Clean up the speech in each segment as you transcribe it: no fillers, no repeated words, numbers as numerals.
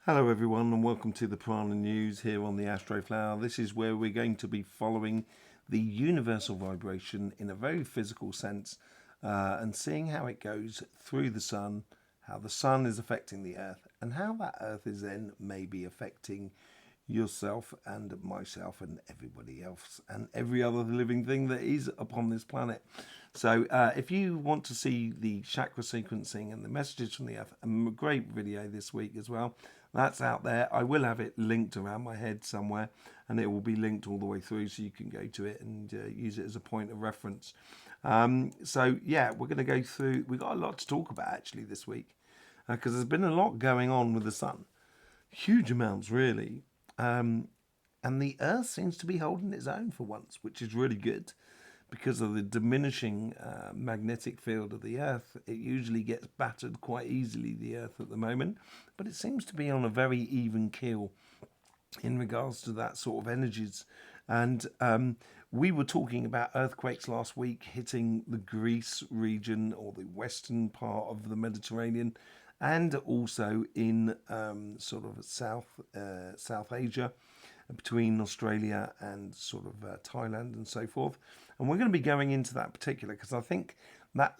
Hello everyone and welcome to the Piranha News here on the Astroflower. This is where we're going to be following the universal vibration in a very physical sense and seeing how it goes through the sun, how the sun is affecting the earth and how that earth is then maybe affecting yourself and myself and everybody else and every other living thing that is upon this planet. So if you want to see the chakra sequencing and the messages from the earth, a great video this week as well, that's out there. I will have it linked around my head somewhere and it will be linked all the way through so you can go to it and use it as a point of reference. So yeah, we're going to go through, we've got a lot to talk about actually this week because there's been a lot going on with the sun, huge amounts really. And the Earth seems to be holding its own for once, which is really good because of the diminishing magnetic field of the Earth. It usually gets battered quite easily, the Earth at the moment, but it seems to be on a very even keel in regards to that sort of energies. And we were talking about earthquakes last week hitting the Greece region or the western part of the Mediterranean, and also in sort of South Asia, between Australia and sort of Thailand and so forth. And we're going to be going into that particular because I think that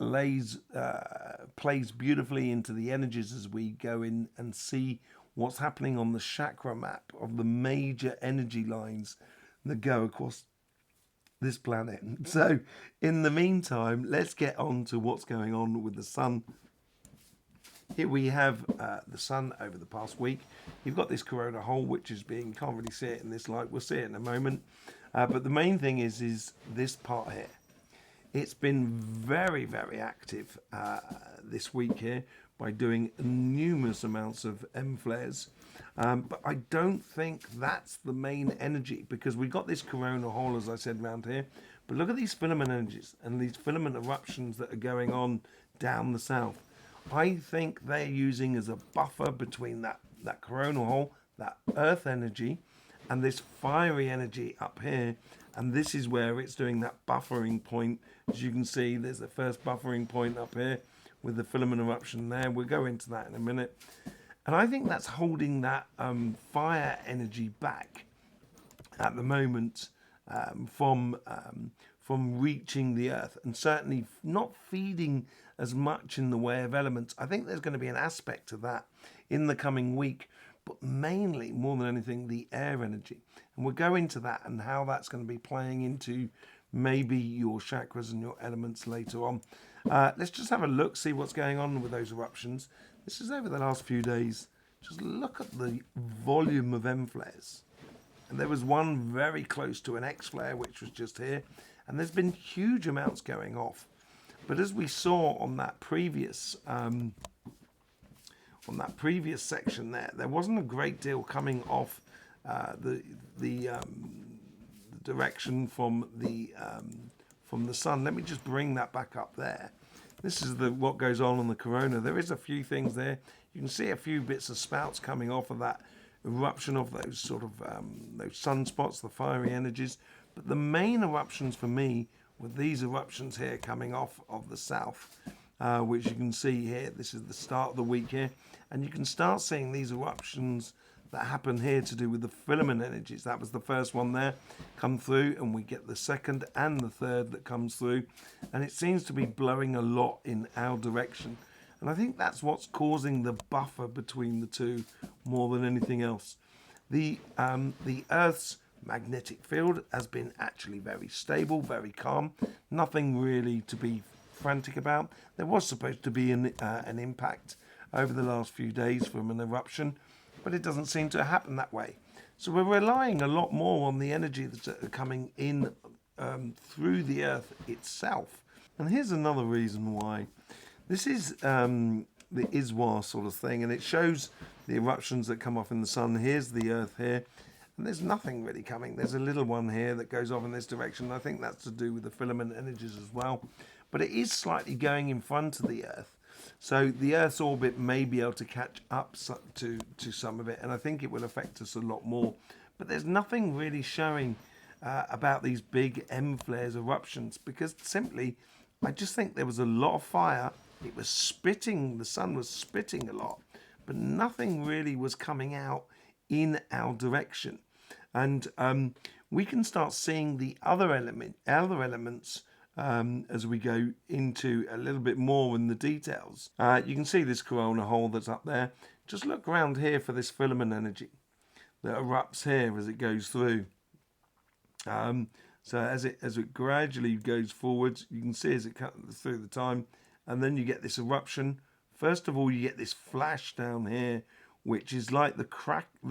plays beautifully into the energies as we go in and see what's happening on the chakra map of the major energy lines that go across this planet. So in the meantime, let's get on to what's going on with the sun. Here we have the sun over the past week. You've got this corona hole, which is being, can't really see it in this light. We'll see it in a moment. But the main thing is this part here. It's been very, very active this week here by doing numerous amounts of M flares. But I don't think that's the main energy because we've got this corona hole, as I said, around here. But look at these filament energies and these filament eruptions that are going on down the south. I think they're using as a buffer between that coronal hole, that earth energy, and this fiery energy up here. And this is where it's doing that buffering point. As you can see, there's the first buffering point up here with the filament eruption there. We'll go into that in a minute. And I think that's holding that fire energy back at the moment from reaching the earth, and certainly not feeding as much in the way of elements. I think there's going to be an aspect of that in the coming week, but mainly, more than anything, the air energy. And we'll go into that and how that's going to be playing into maybe your chakras and your elements later on. Let's just have a look, see what's going on with those eruptions. This is over the last few days. Just look at the volume of M flares. And there was one very close to an X flare, which was just here. And there's been huge amounts going off. But as we saw on that previous section there wasn't a great deal coming off the direction from the sun. Let me just bring that back up there. This is what goes on the corona. There is a few things there. You can see a few bits of spouts coming off of that eruption of those sort of those sunspots, the fiery energies. But the main eruptions for me were these eruptions here coming off of the south, which you can see here. This is the start of the week here. And you can start seeing these eruptions that happen here to do with the filament energies. That was the first one there come through, and we get the second and the third that comes through. And it seems to be blowing a lot in our direction. And I think that's what's causing the buffer between the two more than anything else. The Earth's magnetic field has been actually very stable, very calm. Nothing really to be frantic about. There was supposed to be an impact over the last few days from an eruption, but it doesn't seem to happen that way. So we're relying a lot more on the energy that's coming in through the Earth itself. And here's another reason why. This is the ISWA sort of thing, and it shows the eruptions that come off in the sun. Here's the Earth here, and there's nothing really coming. There's a little one here that goes off in this direction. I think that's to do with the filament energies as well. But it is slightly going in front of the Earth. So the Earth's orbit may be able to catch up to some of it, and I think it will affect us a lot more. But there's nothing really showing about these big M flares eruptions, because simply I just think there was a lot of fire. It was spitting, the sun was spitting a lot, but nothing really was coming out in our direction. And we can start seeing the other elements as we go into a little bit more in the details. You can see this corona hole that's up there. Just look around here for this filament energy that erupts here as it goes through. So as it gradually goes forwards, you can see as it cuts through the time, and then you get this eruption. First of all, you get this flash down here, which is like the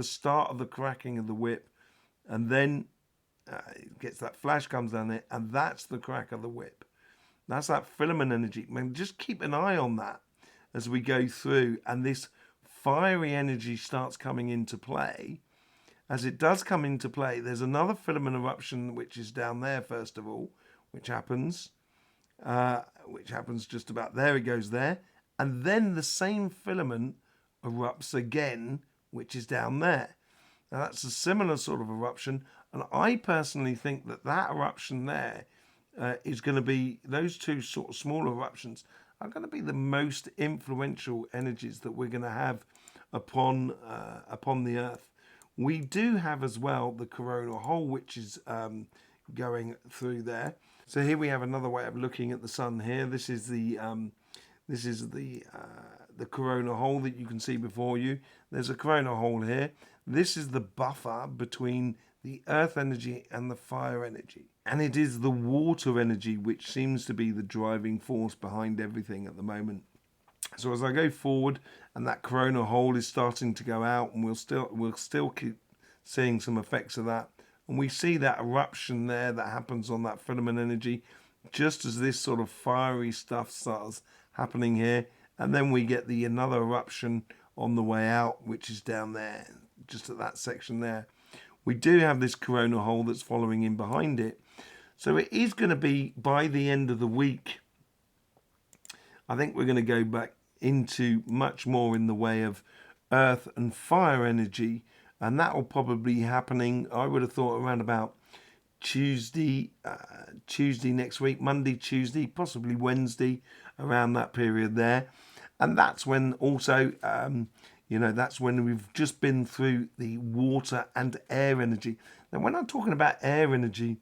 start of the cracking of the whip, and then it gets that flash comes down there, and that's the crack of the whip. That's that filament energy. Man, just keep an eye on that as we go through, and this fiery energy starts coming into play. As it does come into play, there's another filament eruption which is down there first of all, which happens just about there. It goes there, and then the same filament erupts again, which is down there. Now that's a similar sort of eruption, and I personally think that eruption there is going to be, those two sort of small eruptions are going to be the most influential energies that we're going to have upon the Earth. We do have as well the coronal hole, which is going through there. So here we have another way of looking at the sun. Here, this is the coronal hole that you can see before you. There's a coronal hole here. This is the buffer between the earth energy and the fire energy, and it is the water energy which seems to be the driving force behind everything at the moment. So as I go forward, and that coronal hole is starting to go out, and we'll still keep seeing some effects of that, and we see that eruption there that happens on that filament energy, just as this sort of fiery stuff starts happening here, and then we get another eruption on the way out, which is down there, just at that section there. We do have this coronal hole that's following in behind it, so it is going to be, by the end of the week, I think we're going to go back into much more in the way of earth and fire energy, and that will probably be happening, I would have thought, around about Tuesday next week, Monday, Tuesday, possibly Wednesday, around that period there. And that's when also, that's when we've just been through the water and air energy. Now, when I'm talking about air energy,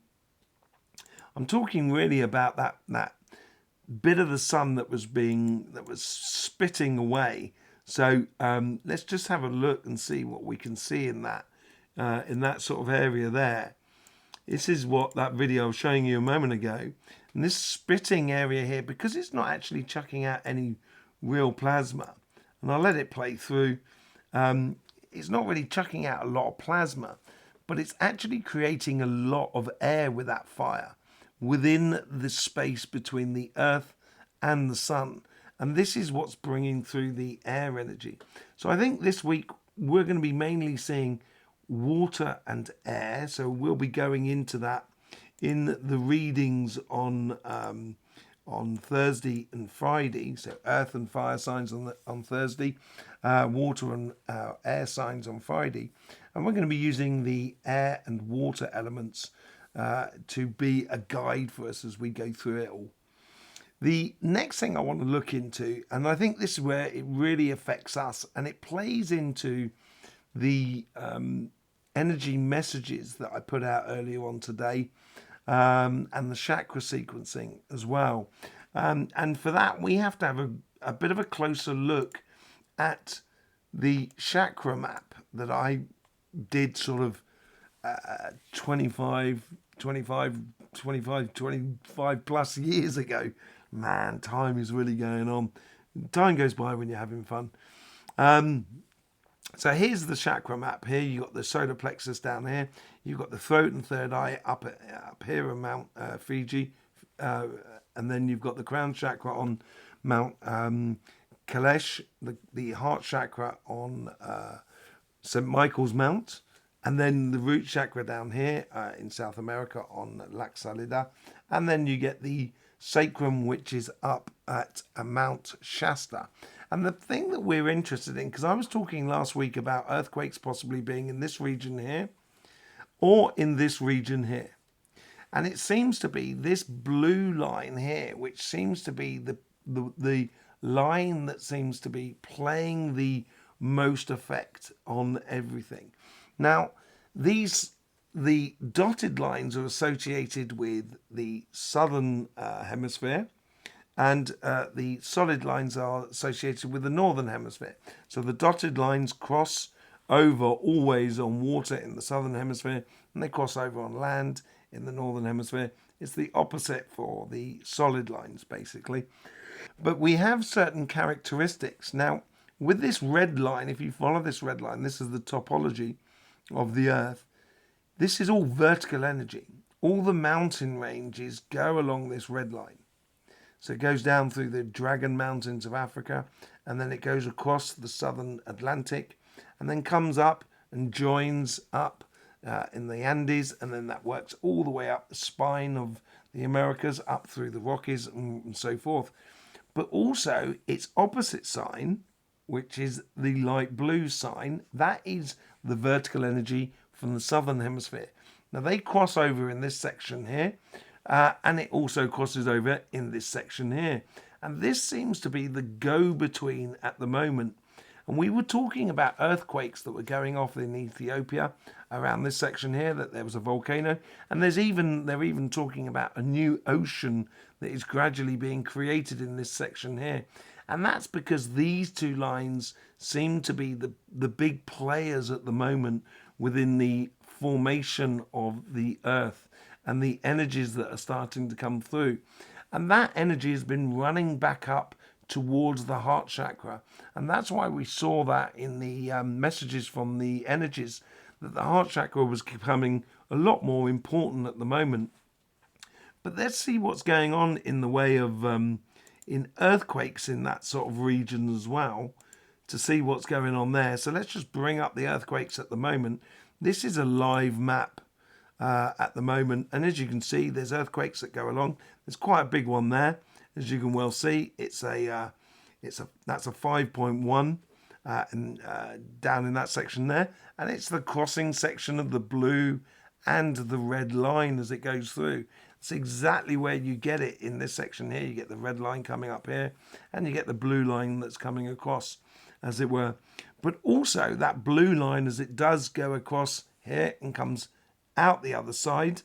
I'm talking really about that bit of the sun that was spitting away. So let's just have a look and see what we can see in that sort of area there. This is what that video I was showing you a moment ago. And this spitting area here, because it's not actually chucking out any real plasma, and I'll let it play through, it's not really chucking out a lot of plasma, but it's actually creating a lot of air with that fire within the space between the earth and the sun. And this is what's bringing through the air energy. So I think this week we're going to be mainly seeing water and air. So we'll be going into that in the readings on Thursday and Friday. So earth and fire signs on Thursday, water and air signs on Friday. And we're going to be using the air and water elements to be a guide for us as we go through it all. The next thing I want to look into, and I think this is where it really affects us, and it plays into the energy messages that I put out earlier on today, and the chakra sequencing as well. And for that, we have to have a bit of a closer look at the chakra map that I did sort of 25 plus years ago. Man, time is really going on. Time goes by when you're having fun. So here's the chakra map. Here you've got the solar plexus down here. You've got the throat and third eye up here on Mount Fiji. And then you've got the crown chakra on Mount Kailash, the heart chakra on St. Michael's Mount. And then the root chakra down here in South America on Lac Salida. And then you get the sacrum, which is up at Mount Shasta. And the thing that we're interested in, because I was talking last week about earthquakes possibly being in this region here or in this region here. And it seems to be this blue line here, which seems to be the line that seems to be playing the most effect on everything. Now, the dotted lines are associated with the southern hemisphere, and the solid lines are associated with the northern hemisphere. So the dotted lines cross over always on water in the southern hemisphere, and they cross over on land in the northern hemisphere. It's the opposite for the solid lines, basically. But we have certain characteristics. Now, with this red line, if you follow this red line, this is the topology of the Earth. This is all vertical energy. All the mountain ranges go along this red line. So it goes down through the Dragon Mountains of Africa, and then it goes across the southern Atlantic, and then comes up and joins up in the Andes, and then that works all the way up the spine of the Americas, up through the Rockies and so forth. But also its opposite sign, which is the light blue sign, that is the vertical energy from the southern hemisphere. Now they cross over in this section here, and it also crosses over in this section here. And this seems to be the go-between at the moment. And we were talking about earthquakes that were going off in Ethiopia around this section here, that there was a volcano. And they're even talking about a new ocean that is gradually being created in this section here. And that's because these two lines seem to be the big players at the moment within the formation of the Earth and the energies that are starting to come through. And that energy has been running back up towards the heart chakra. And that's why we saw that in the messages from the energies, that the heart chakra was becoming a lot more important at the moment. But let's see what's going on in the way of in earthquakes in that sort of region as well, to see what's going on there. So let's just bring up the earthquakes at the moment. This is a live map at the moment, and as you can see, there's earthquakes that go along. There's quite a big one there, as you can well see. That's a 5.1 down in that section there, and it's the crossing section of the blue and the red line as it goes through. It's exactly where you get it in this section here. You get the red line coming up here, and you get the blue line that's coming across, as it were. But also that blue line, as it does go across here and comes out the other side.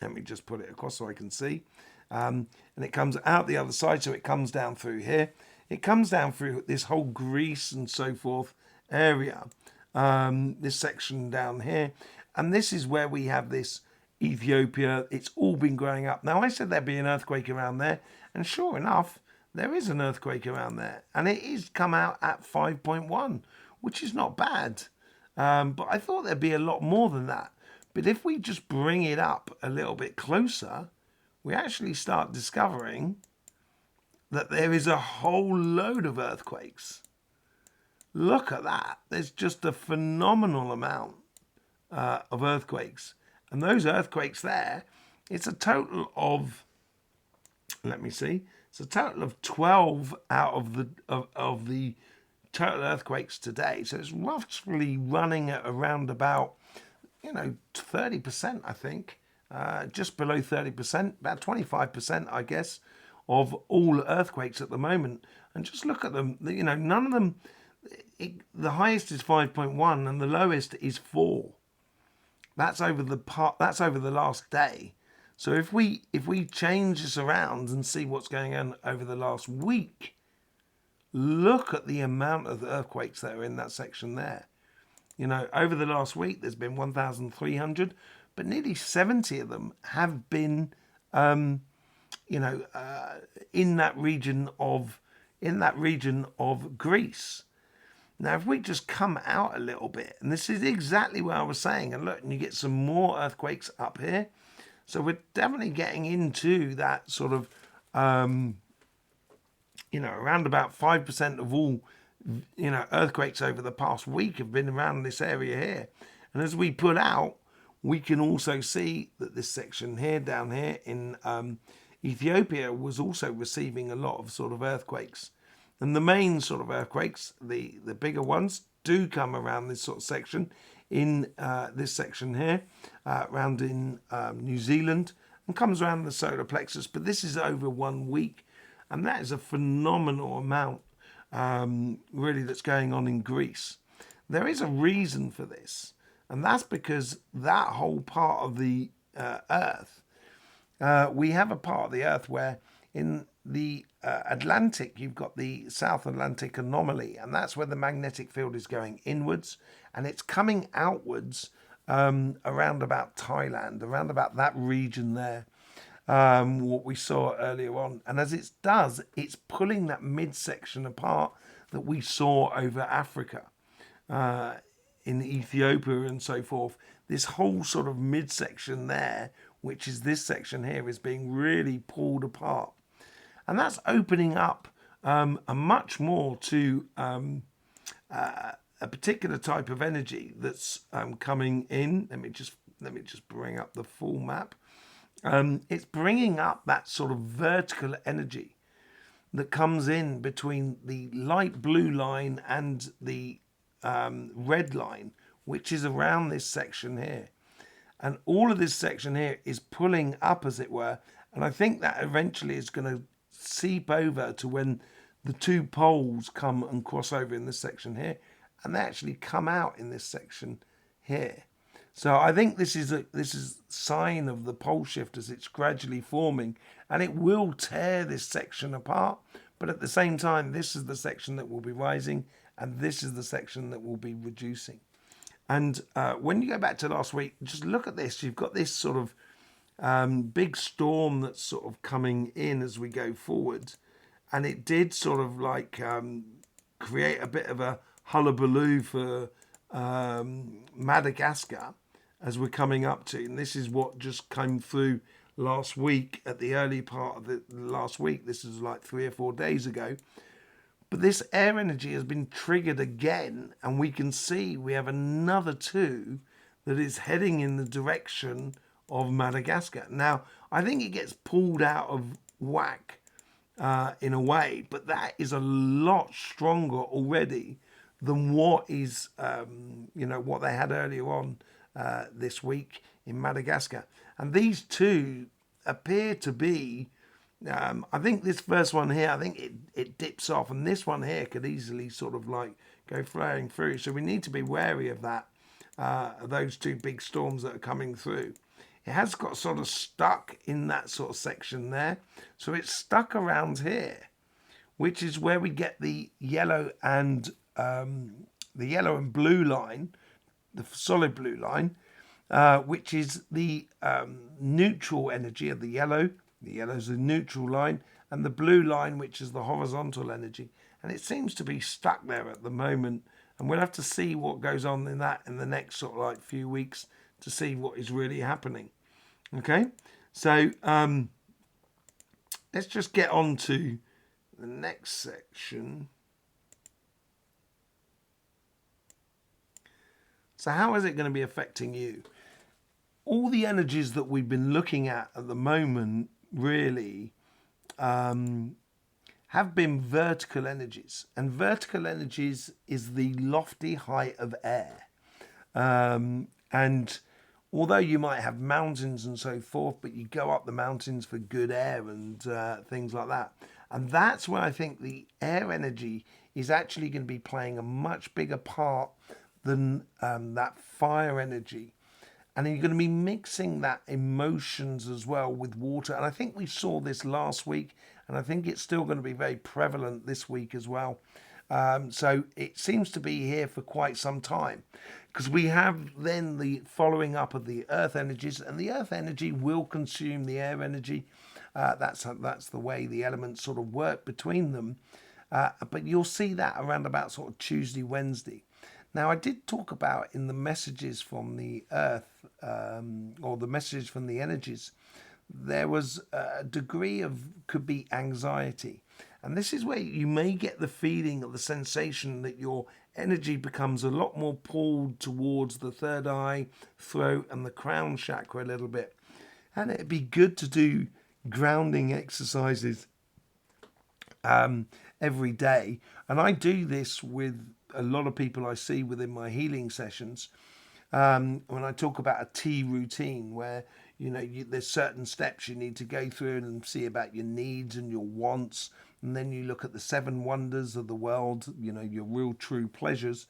Let me just put it across so I can see. And it comes out the other side, so it comes down through here. It comes down through this whole Greece and so forth area, this section down here. And this is where we have this Ethiopia. It's all been growing up. Now, I said there'd be an earthquake around there, and sure enough, there is an earthquake around there. And it is come out at 5.1, which is not bad. But I thought there'd be a lot more than that. But if we just bring it up a little bit closer, we actually start discovering that there is a whole load of earthquakes. Look at that. There's just a phenomenal amount of earthquakes. And those earthquakes there, it's a total of, let me see, it's a total of 12 out of the total earthquakes today. So it's roughly running at around about, 30%, I think. Just below 30%, about 25%, I guess, of all earthquakes at the moment. And just look at them, none of them, the highest is 5.1 and the lowest is 4. That's over the last day. So if we change this around and see what's going on over the last week, look at the amount of earthquakes that are in that section there. Over the last week, there's been 1,300, but nearly 70 of them have been, in that region of Greece. Now, if we just come out a little bit, and this is exactly what I was saying, and look, and you get some more earthquakes up here. So we're definitely getting into that sort of, around about 5% of all, earthquakes over the past week have been around this area here. And as we put out, we can also see that this section here, down here in Ethiopia, was also receiving a lot of sort of earthquakes. And the main sort of earthquakes, the bigger ones, do come around this sort of section, in this section here, around in New Zealand, and comes around the solar plexus. But this is over 1 week, and that is a phenomenal amount really that's going on in Greece. There is a reason for this, and that's because that whole part of the Earth, we have a part of the Earth where in the Atlantic, you've got the South Atlantic anomaly, and that's where the magnetic field is going inwards, and it's coming outwards around about Thailand, around about that region there, what we saw earlier on. And as it does, it's pulling that midsection apart that we saw over Africa, in Ethiopia and so forth. This whole sort of midsection there, which is this section here, is being really pulled apart. And that's opening up a much more to a particular type of energy that's coming in. Let me just bring up the full map. It's bringing up that sort of vertical energy that comes in between the light blue line and the red line, which is around this section here. And all of this section here is pulling up, as it were. And I think that eventually is going to seep over to when the two poles come and cross over in this section here, and they actually come out in this section here. So I think this is a sign of the pole shift as it's gradually forming, and it will tear this section apart. But at the same time, this is the section that will be rising, and this is the section that will be reducing. And when you go back to last week, just look at this. You've got this sort of big storm that's sort of coming in as we go forward. And it did sort of like create a bit of a hullabaloo for Madagascar as we're coming up to. And this is what just came through last week, at the early part of the last week. This is like 3 or 4 days ago. But this air energy has been triggered again, and we can see we have another two that is heading in the direction of Madagascar. Now, I think it gets pulled out of whack in a way, but that is a lot stronger already than what is, what they had earlier on this week in Madagascar. And these two appear to be, I think this first one here, I think it dips off, and this one here could easily sort of like go flying through. So we need to be wary of that, those two big storms that are coming through. It has got sort of stuck in that sort of section there. So it's stuck around here, which is where we get the yellow and blue line, the solid blue line, which is the neutral energy of the yellow. The yellow is the neutral line, and the blue line, which is the horizontal energy. And it seems to be stuck there at the moment. And we'll have to see what goes on in that in the next sort of like few weeks to see what is really happening. Okay, so let's just get on to the next section. So how is it going to be affecting you? All the energies that we've been looking at the moment really have been vertical energies. And vertical energies is the lofty height of air. And although you might have mountains and so forth, but you go up the mountains for good air and things like that. And that's where I think the air energy is actually going to be playing a much bigger part than that fire energy. And you're going to be mixing that emotions as well with water. And I think we saw this last week, and I think it's still going to be very prevalent this week as well. So it seems to be here for quite some time, because we have then the following up of the earth energies, and the earth energy will consume the air energy. That's the way the elements sort of work between them. But you'll see that around about sort of Tuesday, Wednesday. Now, I did talk about in the messages from the earth, or the messages from the energies, there was a degree of, could be anxiety. And this is where you may get the feeling or the sensation that your energy becomes a lot more pulled towards the third eye, throat, and the crown chakra a little bit. And it'd be good to do grounding exercises every day. And I do this with a lot of people I see within my healing sessions. When I talk about a T routine, where there's certain steps you need to go through and see about your needs and your wants, and then you look at the 7 wonders of the world, you know, your real true pleasures.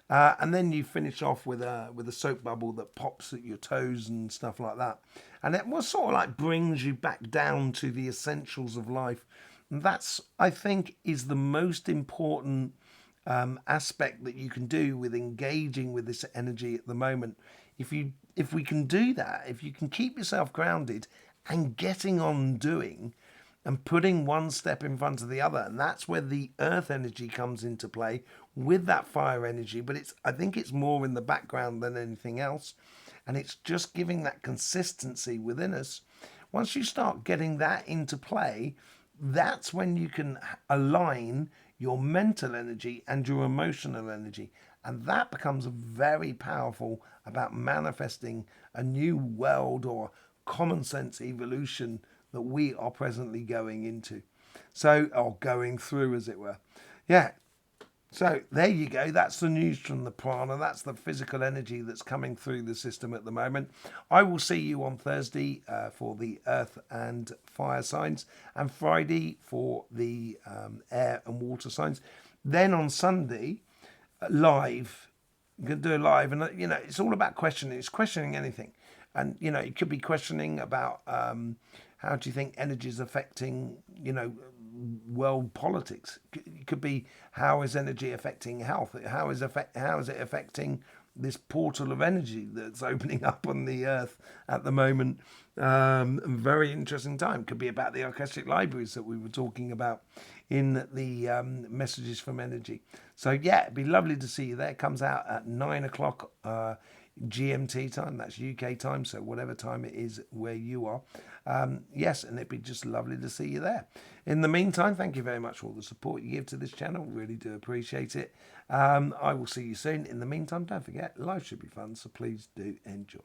And then you finish off with a soap bubble that pops at your toes and stuff like that. And it was sort of like brings you back down to the essentials of life. And that's, I think, is the most important aspect that you can do with engaging with this energy at the moment. If we can do that, if you can keep yourself grounded and getting on doing and putting one step in front of the other, and that's where the earth energy comes into play with that fire energy. But I think it's more in the background than anything else, and it's just giving that consistency within us. Once you start getting that into play, that's when you can align your mental energy and your emotional energy, and that becomes very powerful about manifesting a new world or common sense evolution that we are presently going into, or going through, as it were. Yeah. So there you go. That's the news from the prana. That's the physical energy that's coming through the system at the moment. I will see you on Thursday for the earth and fire signs, and Friday for the air and water signs. Then on Sunday, live. I'm going to do a live, and you know, it's all about questioning. It's questioning anything, and you know, it could be questioning about how do you think energy is affecting, you know, world politics. It could be, how is energy affecting health? How is it affecting this portal of energy that's opening up on the earth at the moment? Very interesting time. Could be about the Akashic libraries that we were talking about in the messages from energy. So yeah, it'd be lovely to see you there. It comes out at 9 o'clock GMT time. That's UK time, so whatever time it is where you are. Yes, and it'd be just lovely to see you there. In the meantime, thank you very much for all the support you give to this channel. Really do appreciate it. I will see you soon. In the meantime, don't forget, life should be fun, so please do enjoy.